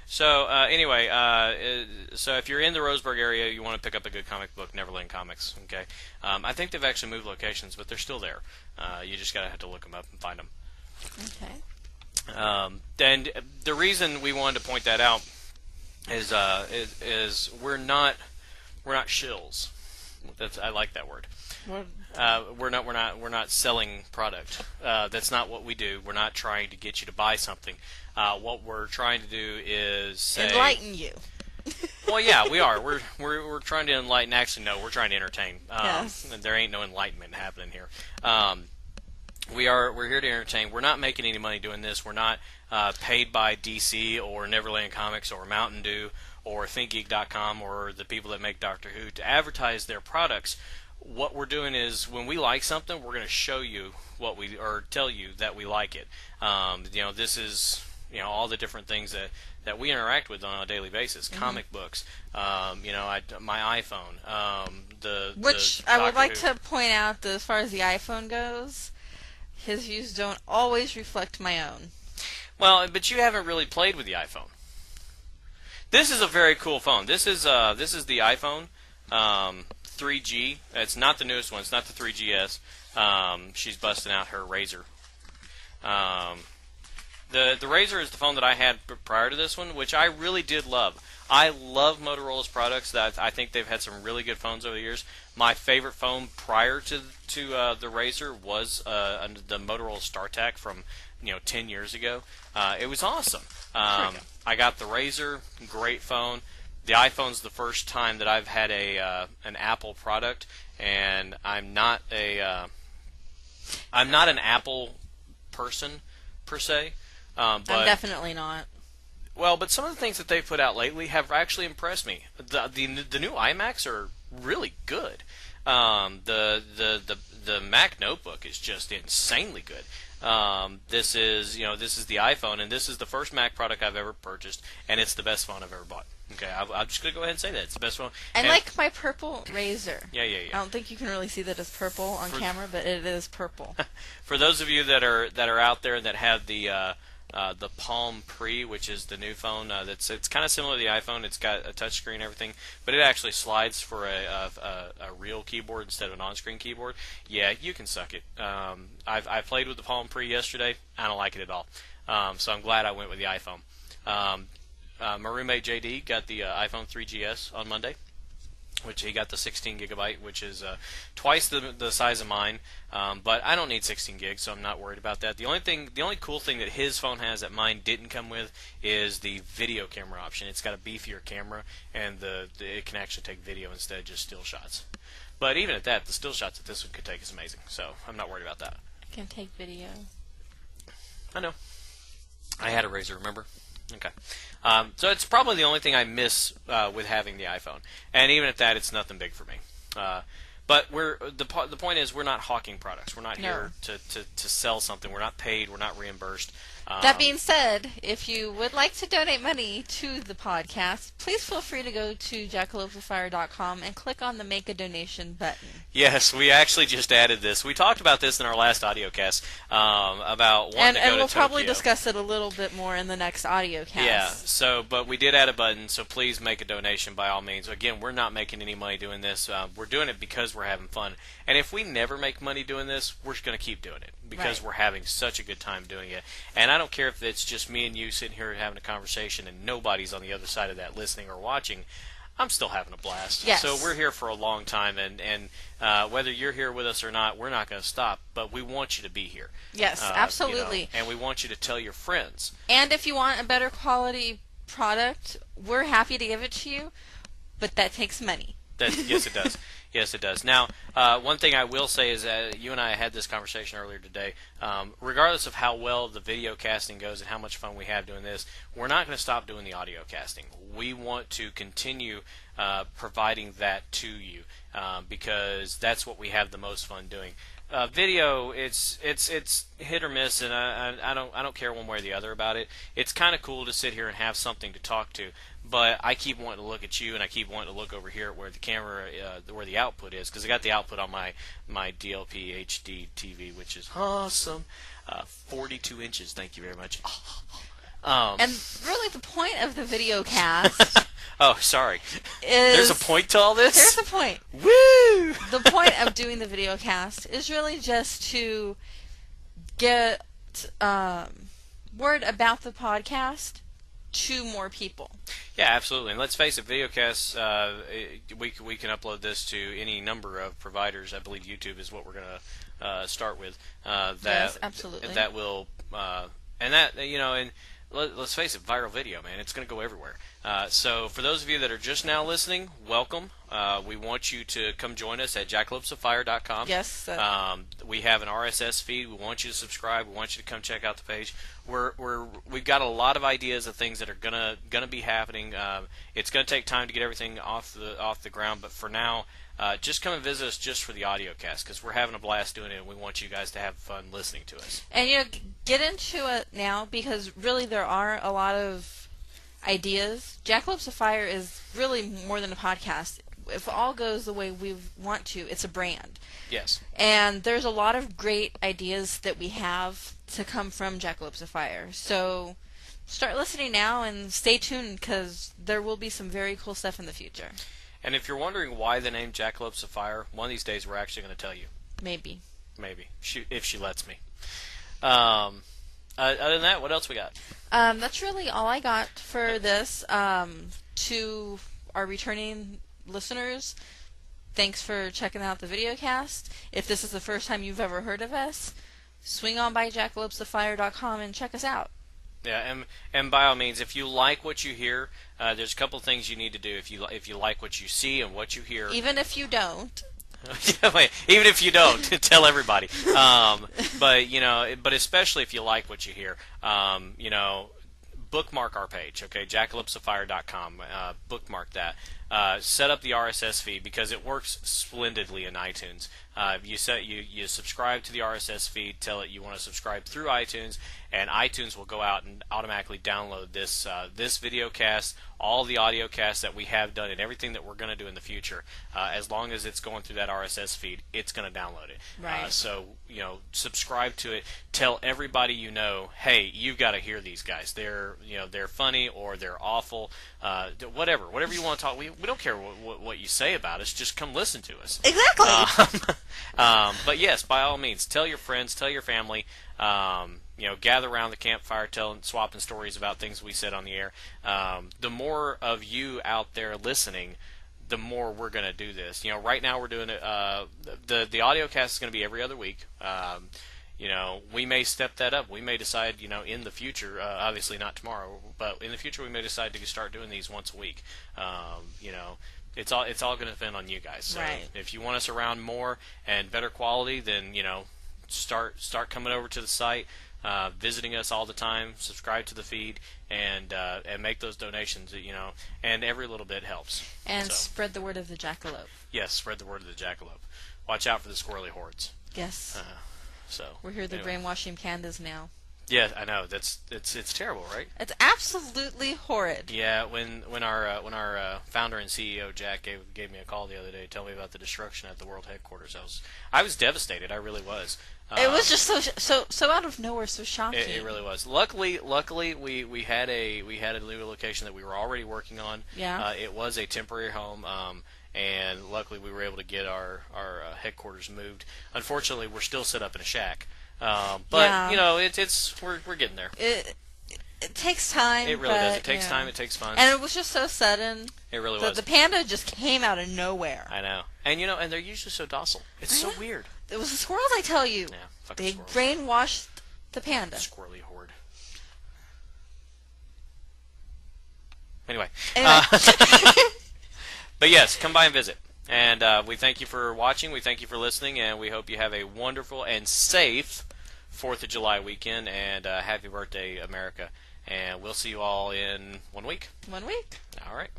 So anyway, so if you're in the Roseburg area, you want to pick up a good comic book, Neverland Comics. Okay, I think they've actually moved locations, but they're still there. You just gotta have to look them up and find them. Okay. And the reason we wanted to point that out is we're not shills. I like that word. What? We're not selling product. That's not what we do. We're not trying to get you to buy something. What we're trying to do is say, enlighten you. Well, yeah, we are. We're trying to enlighten. Actually, no, we're trying to entertain. Yes. There ain't no enlightenment happening here. We're here to entertain. We're not making any money doing this. We're not paid by DC or Neverland Comics or Mountain Dew or ThinkGeek.com or the people that make Doctor Who to advertise their products. What we're doing is when we like something, we're going to show you or tell you that we like it. This is all the different things that we interact with on a daily basis. Mm-hmm. Comic books, my iPhone, which I would like to point out that as far as the iPhone goes, his views don't always reflect my own. Well, but you haven't really played with the iPhone. This is a very cool phone. This is the iPhone 3G. It's not the newest one. It's not the 3GS. She's busting out her Razr. The Razr is the phone that I had prior to this one, which I really did love. I love Motorola's products. I think they've had some really good phones over the years. My favorite phone prior to the Razr was the Motorola StarTAC from 10 years ago. It was awesome. I got the Razr, great phone. The iPhone's the first time that I've had an Apple product, and I'm not an Apple person per se. But I'm definitely not. Well, but some of the things that they've put out lately have actually impressed me. The new iMacs are really good. The Mac Notebook is just insanely good. This is the iPhone, and this is the first Mac product I've ever purchased, and it's the best phone I've ever bought. Okay, I'm just gonna go ahead and say that it's the best phone. And like my purple Razr. Yeah. I don't think you can really see that it's purple on camera, but it is purple. For those of you that are out there that have the Palm Pre, which is the new phone, it's kind of similar to the iPhone. It's got a touchscreen and everything, but it actually slides for a real keyboard instead of an on-screen keyboard. Yeah, you can suck it. I played with the Palm Pre yesterday. I don't like it at all. So I'm glad I went with the iPhone. My roommate JD got the iPhone 3GS on Monday, which he got the 16 gigabyte, which is twice the size of mine. But I don't need 16 gigs, so I'm not worried about that. The only cool thing that his phone has that mine didn't come with is the video camera option. It's got a beefier camera, and it can actually take video instead of just still shots. But even at that, the still shots that this one could take is amazing. So I'm not worried about that. I can take video. I know. I had a Razr, remember? Okay. So it's probably the only thing I miss with having the iPhone, and even at that, it's nothing big for me. But the point is, we're not hawking products. We're not here to sell something. We're not paid. We're not reimbursed. That being said, if you would like to donate money to the podcast, please feel free to go to jackalopesofFire.com and click on the Make a Donation button. Yes, we actually just added this. We talked about this in our last audiocast about wanting to go and we'll to probably Tokyo. Discuss it a little bit more in the next audiocast. Yeah, but we did add a button, so please make a donation by all means. Again, we're not making any money doing this. We're doing it because we're having fun. And if we never make money doing this, we're just going to keep doing it because we're having such a good time doing it. And I don't care if it's just me and you sitting here having a conversation and nobody's on the other side of that listening or watching. I'm still having a blast. Yes. So we're here for a long time, and whether you're here with us or not, we're not going to stop. But we want you to be here. Yes, absolutely. And we want you to tell your friends. And if you want a better quality product, we're happy to give it to you, but that takes money. Yes, it does. Yes, it does. Now, one thing I will say is that you and I had this conversation earlier today. Regardless of how well the video casting goes and how much fun we have doing this, we're not going to stop doing the audio casting. We want to continue providing that to you because that's what we have the most fun doing. Video, it's hit or miss, and I don't care one way or the other about it. It's kind of cool to sit here and have something to talk to, but I keep wanting to look at you, and I keep wanting to look over here at where the camera, where the output is, because I got the output on my DLP HD TV, which is awesome. 42 inches. Thank you very much. And really, the point of the video cast Oh, sorry. is... There's a point to all this? There's the point. Woo! The point of doing the video cast is really just to get word about the podcast to more people. Yeah, absolutely. And let's face it, videocasts, we can upload this to any number of providers. I believe YouTube is what we're going to start with. Yes, absolutely. That will, and that, and let's face it, viral video, man, it's going to go everywhere. So for those of you that are just now listening, welcome. We want you to come join us at jackalopesofFire.com. Yes. We have an RSS feed. We want you to subscribe. We want you to come check out the page. We've got a lot of ideas of things that are gonna be happening. It's gonna take time to get everything off the ground, but for now, just come and visit us just for the audio cast, because we're having a blast doing it, and we want you guys to have fun listening to us. And get into it now, because really there are a lot of ideas. Jackalopes of Fire is really more than a podcast. If all goes the way we want to, it's a brand. Yes. And there's a lot of great ideas that we have to come from Jackalopes of Fire. So start listening now and stay tuned, because there will be some very cool stuff in the future. And if you're wondering why the name Jackalopes of Fire, one of these days we're actually going to tell you. Maybe. If she lets me. Other than that, what else we got? That's really all I got for this. To our returning listeners, thanks for checking out the video cast. If this is the first time you've ever heard of us, swing on by jackalopesofFire.com and check us out. Yeah, and by all means, if you like what you hear, there's a couple things you need to do. If you like what you see and what you hear, even if you don't. Even if you don't, tell everybody. But especially if you like what you hear, bookmark our page, okay? JackalopesofFire.com. Bookmark that. Set up the RSS feed, because it works splendidly in iTunes. You subscribe to the RSS feed, tell it you want to subscribe through iTunes, and iTunes will go out and automatically download this video cast, all the audio casts that we have done, and everything that we're going to do in the future. As long as it's going through that RSS feed, it's going to download it. Right. So subscribe to it. Tell everybody you know, hey, you've got to hear these guys. They're funny, or they're awful. Whatever you want to talk. We don't care what you say about us. Just come listen to us. Exactly. But yes, by all means, tell your friends, tell your family. Gather around the campfire, swapping stories about things we said on the air. The more of you out there listening, the more we're going to do this. Right now we're doing it. The audio cast is going to be every other week. We may step that up. We may decide, in the future, obviously not tomorrow, but in the future we may decide to start doing these once a week. It's all going to depend on you guys. So right. If you want us around more and better quality, then start coming over to the site, visiting us all the time, subscribe to the feed, and make those donations. And every little bit helps. And spread the word of the jackalope. Yes, spread the word of the jackalope. Watch out for the squirrely hordes. Yes. We're here. They're brainwashing pandas now. Yeah, I know. It's terrible, right? It's absolutely horrid. Yeah, when our founder and CEO Jack gave me a call the other day to tell me about the destruction at the world headquarters, I was devastated. I really was. It was just so out of nowhere, so shocking. It really was. Luckily, we had a new location that we were already working on. Yeah. It was a temporary home. And luckily we were able to get our headquarters moved. Unfortunately, we're still set up in a shack. But we're getting there. It takes time. It really does. It takes time. It takes fun. And it was just so sudden. It really was. The panda just came out of nowhere. I know. And and they're usually so docile. It's so weird. It was the squirrels, I tell you. Yeah, they squirrels. brainwashed the panda. Squirrely horde. Anyway. But yes, come by and visit. And we thank you for watching. We thank you for listening. And we hope you have a wonderful and safe 4th of July weekend. And happy birthday, America. And we'll see you all in 1 week. 1 week. All right.